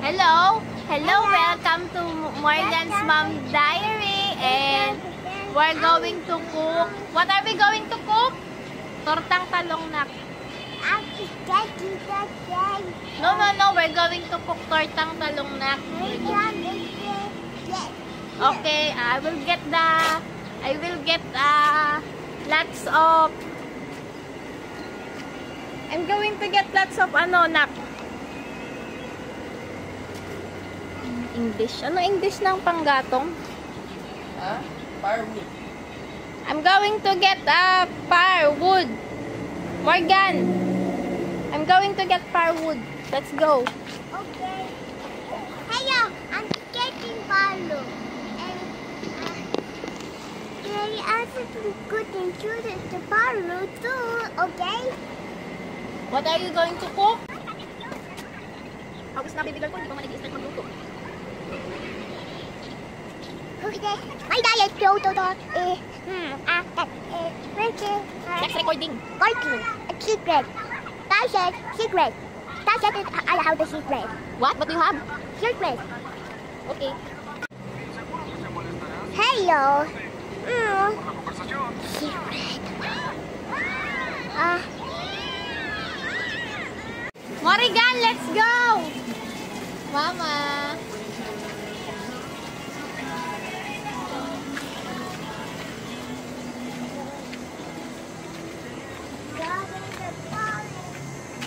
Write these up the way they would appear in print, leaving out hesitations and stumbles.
Hello! Hello! Welcome to Morgan's Mom Diary, and we're going to cook. What are we going to cook? Tortang talongnak. No. We're going to cook tortang talongnak. Okay, I will get lots of. I'm going to get lots of nak. English. Ano English ng panggatong? Firewood. I'm going to get firewood. Morgan, I'm going to get firewood. Let's go. Okay. Hello, I'm getting firewood. And I also good and choose the firewood too. Okay. What are you going to cook? August na bibigal ko, hindi pa man nag-i-start magluto. Okay. My diet Next recording. Secret. Secret. I have the secret. What? What do you have? Secret. Okay. Hello. Secret. Morgan, let's go! Mama!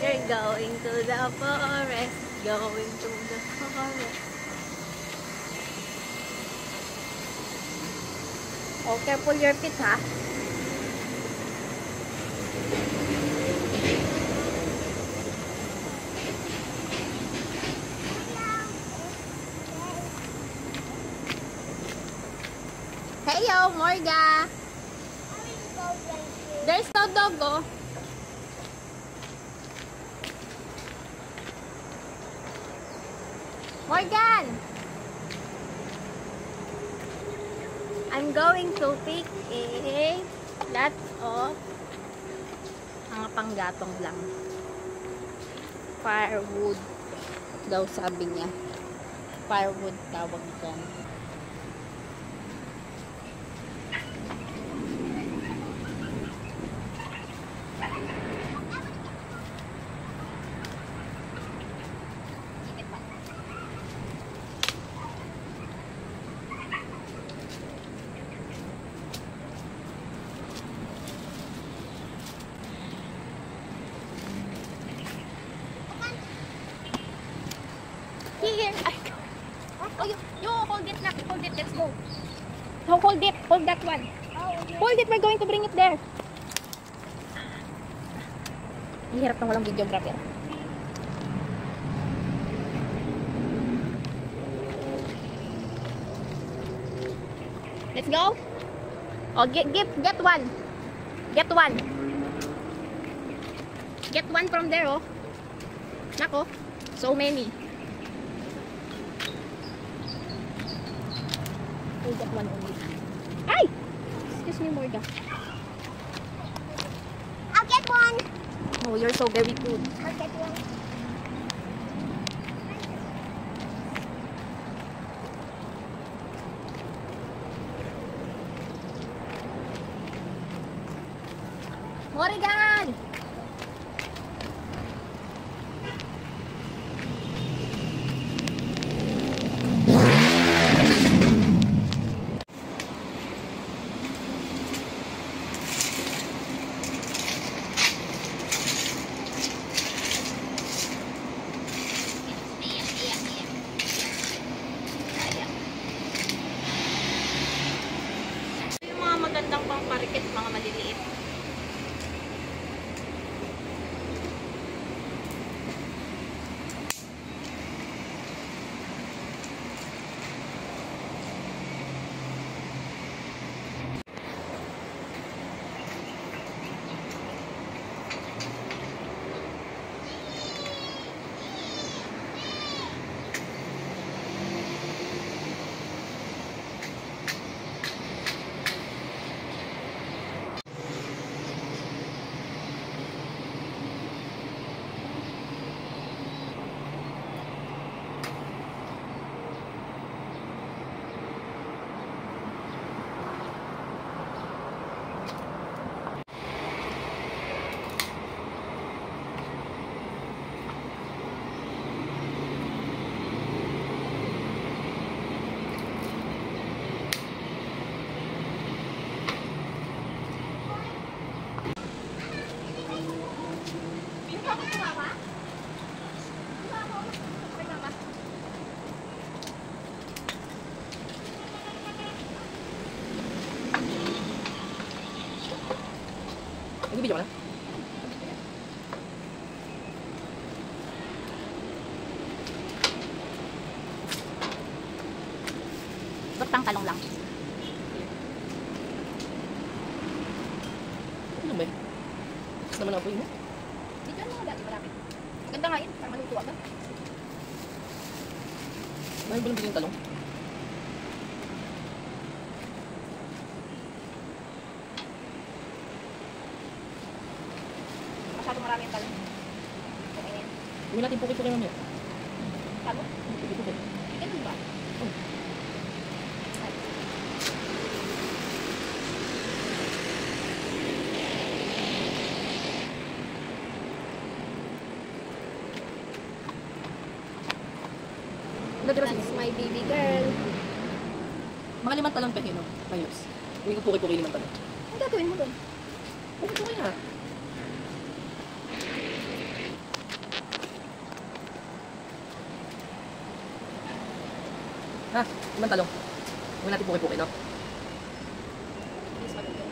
You're going to the forest. Going to the forest. Oh, careful your feet, ha? Heyo, Morga! There's no dog, oh. Morgan! I'm going to pick a lot of mga panggatong lang. Firewood daw sabi niya. Firewood tawag dyan. Here. Oh, you hold it, Nak. Hold it. Let's go. No, hold it. Hold that one. Hold it. We're going to bring it there. Hirap ng walang videographer. Let's go. Oh, get one. Get one. Get one from there, oh. Nako. So many. Hold that one only. Ay! Excuse me, Morga. I'll get one. Oh, you're so very good. I'll get one. Morgan! Yung mga magandang pangparikit, mga maliliit. Video ka na? Tortang talong lang. Ano ba eh? Tapos naman ang apoy mo. Dito mo dati malapit. Maganda nga yun, para maluto agad. Mahal ba lang bilhin yung talong? Masyado marami yung talong. Okay na yan. Huwag natin puki-puki mamaya. Talong? Puki-puki. Ganun ba? Oh. That's my baby girl. Mga 5 talong pahino. Ayos. Huwag ko puki-puki 5 talong. Ano gagawin mo doon? Puki-puki na. Ha? 5 talong. Huwag natin puki-puki, no? Please maluto.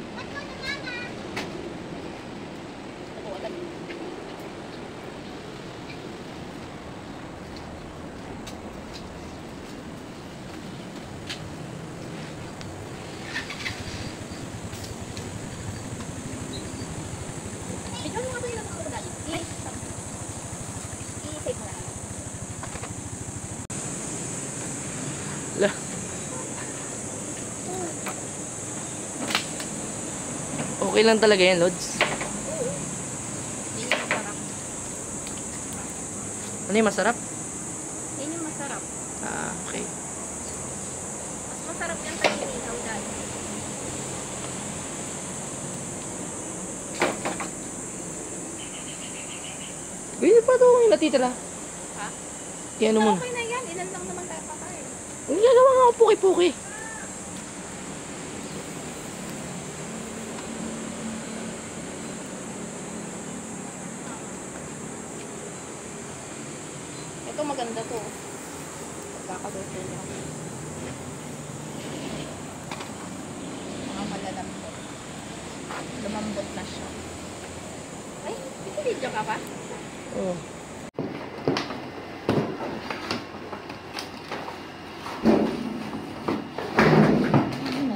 Ito agad. Bigyan mo nga ba yung nakakuha natin? I-save mo na. Lah. Okay lang talaga yan, Lods. Yun yung masarap. Ano yung masarap? Yun yung masarap. Ah, okay. Mas masarap yan pag inihaw dahil. Pwede pa ito yung natitira. Ha? Yan mo. Okay na yan. Ilan lang naman tayo kakain. Ang gagawa nga ako puki-puki. Ito maganda to. Pagkakaluto niya. Mga malalambot. Lumambot na siya. Ay, video ka pa? Oo. Ano?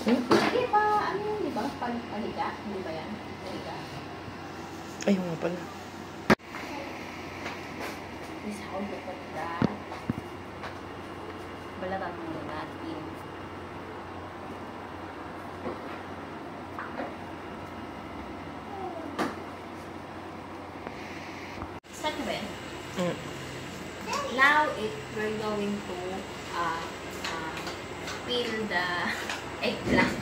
Hmm? Hindi pa, ano yun, di ba? Paliga? Hindi ba yan? Paliga. Ay, nga pala. This is how you put that. Balatan mo natin. Start mo ba yan? Mm. Now, we're going to peel the eggplant.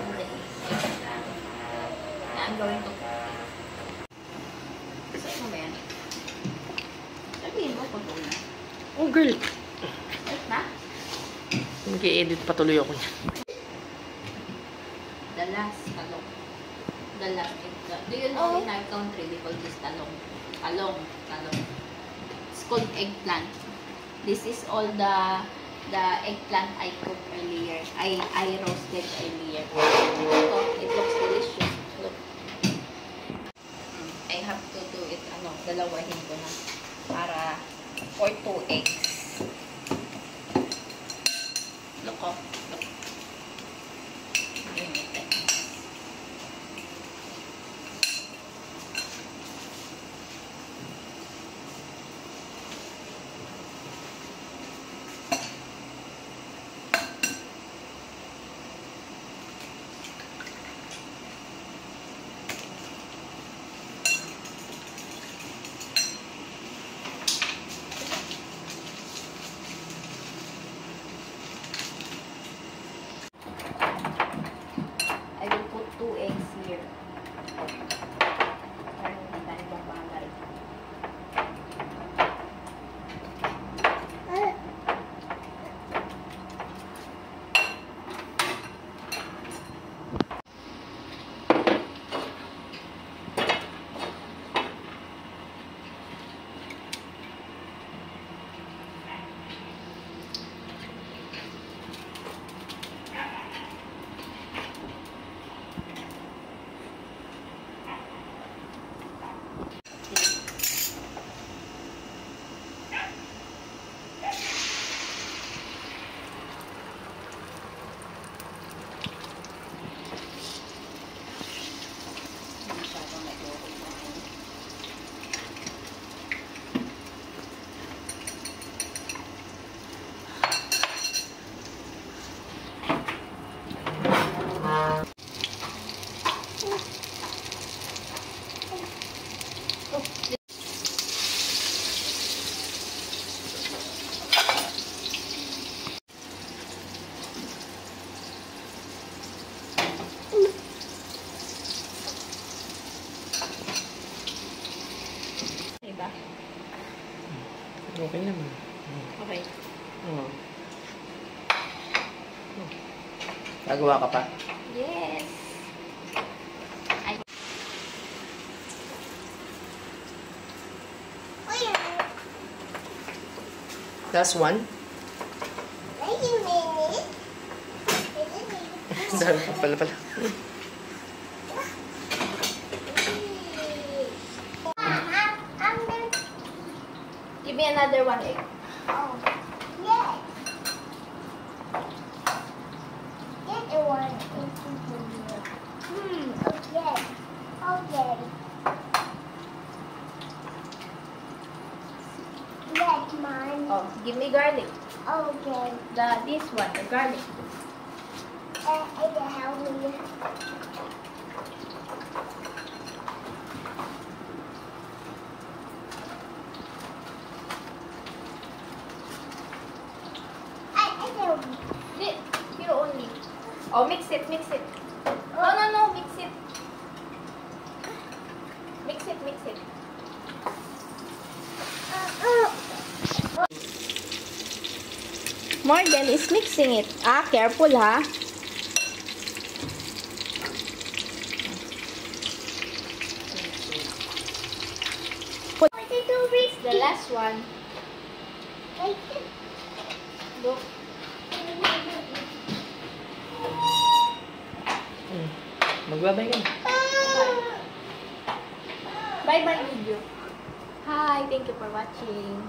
Okay, eggplant. Yeah, I'm going to cook it. Start mo ba yan? Sabihin mo, pag-uwi na. Oh, girl. Start na? Nag-i-edit patuloy ako niya. The last talong. The last eggplant. Do you know in our country they call this talong? Talong. It's called eggplant. This is all the eggplant I cooked earlier. I roasted earlier. Ito, it looks delicious. Look. I have to do it, dalawahin ko na. Para, for 2 eggs. Look, oh. Look. Ganyan. Diba? Okay naman. Okay. Oo. Gagawa ka pa? Yes. Ay. Last one? Wait a minute. Dami pa pala. Give me another one egg. Oh, yes. Get the one into the okay. Okay. Yes, mine. Oh, give me garlic. Okay. This one, the garlic. It help me. I don't. You only. Oh, mix it, mix it. No, mix it. Mix it, mix it. Morgan is mixing it. Careful ha. What did you do, The last one. Look. Magbabay ka na. Bye-bye video. Hi, thank you for watching.